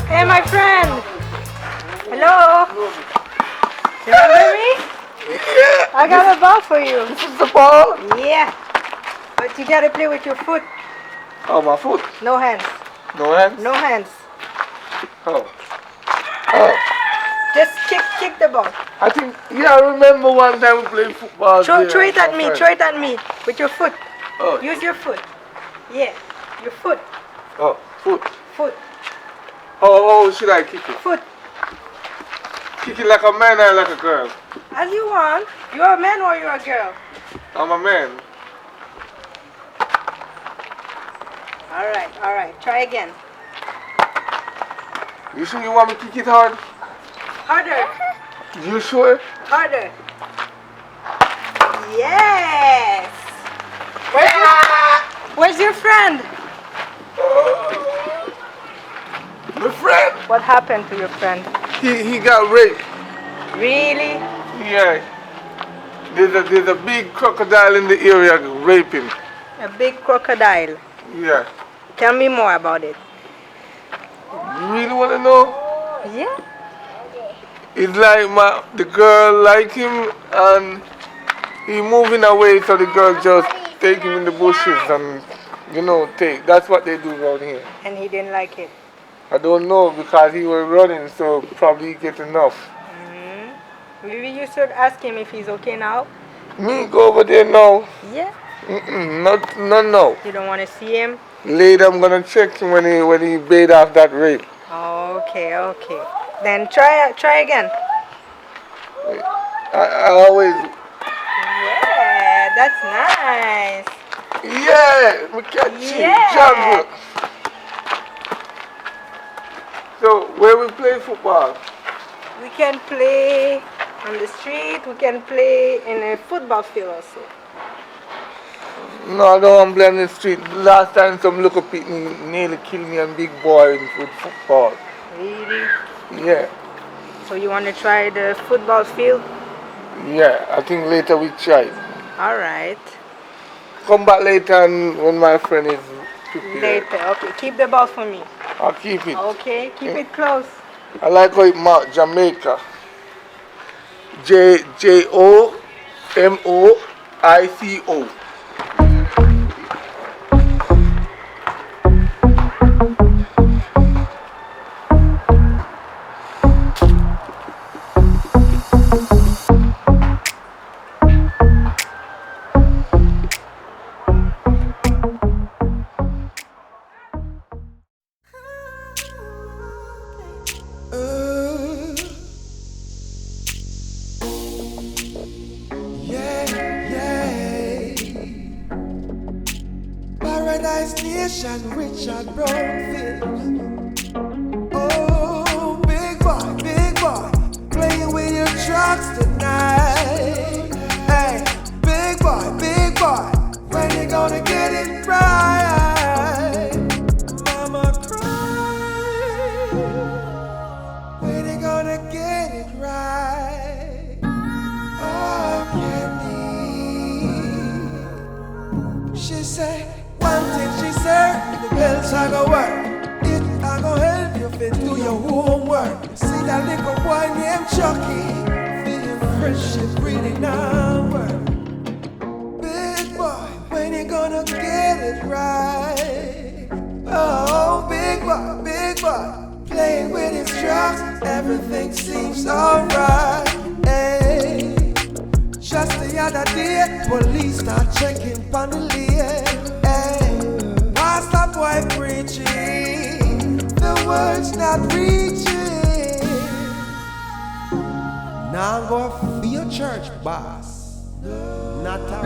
Hey, my friend. Hello. Remember me? Yeah. I got a ball for you. This is the ball? Yeah. But you gotta play with your foot. Oh, my foot. No hands. No hands? No hands. Oh. Oh. Just kick the ball. I think, yeah, I remember one time we played football. Throw there, it at me. friend. Throw it at me with your foot. Oh. Use your foot. Yeah. Your foot. Oh, foot. Foot. How should I kick it? Foot. Kick it like a man or like a girl? As you want. You're a man or you're a girl? I'm a man. All right. Try again. You sure you want me to kick it hard? Harder. You sure? Harder. Yes. Where's your friend? My friend? What happened to your friend? He got raped. Really? Yeah. There's a big crocodile in the area raping. A big crocodile. Yeah. Tell me more about it. You really want to know? Yeah. It's like the girl like him and he moving away, so the girl just take him in the bushes and, you know, that's what they do around here. And he didn't like it. I don't know because he was running, so probably he get enough. Maybe you should ask him if he's okay now. Me go over there now. Yeah. Not no. You don't want to see him? Later I'm gonna check him when he paid off that rape. Okay. Then try again. I always. Yeah, that's nice. Yeah, we catch Yeah. jungle. So where we play football? We can play on the street, we can play in a football field also. No, I don't want to play on the street. Last time some local people nearly killed me and big boy with football. Really? Yeah. So you want to try the football field? Yeah, I think later we try. Alright. Come back later and when my friend is prepared. Later, okay. Keep the ball for me. I'll keep it. Okay, keep it close. I like how it marked Jamaica. J-O-M-O-I-C-O. Paradise Nation, Richard Brownfield. Oh, big boy, playing with your trucks tonight. Hey, big boy, when you gonna get it right? Mama cry, when you gonna get it right? Oh, Candy, she say. One thing she said, the bells are gonna work. It are gonna help you fit do your homework. See that little boy named Chucky, feeling fresh and breathing now work. Big boy, when you gonna get it right? Oh, big boy, playing with his trucks, everything seems alright. Hey, just the other day, police start checking on the lane. Pastor boy preaching, the words not reaching. Now go for your church boss, not a.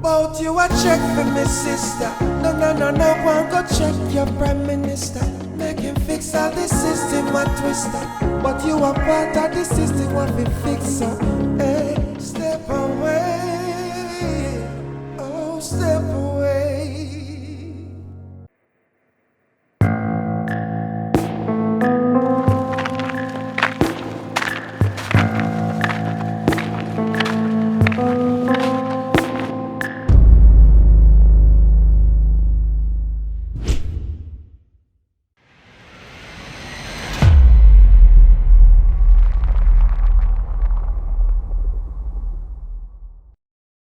Both you a check for me sister. No, one go check your prime minister. Make him fix all the system a twister. But you are part of the system what we fix her. Hey.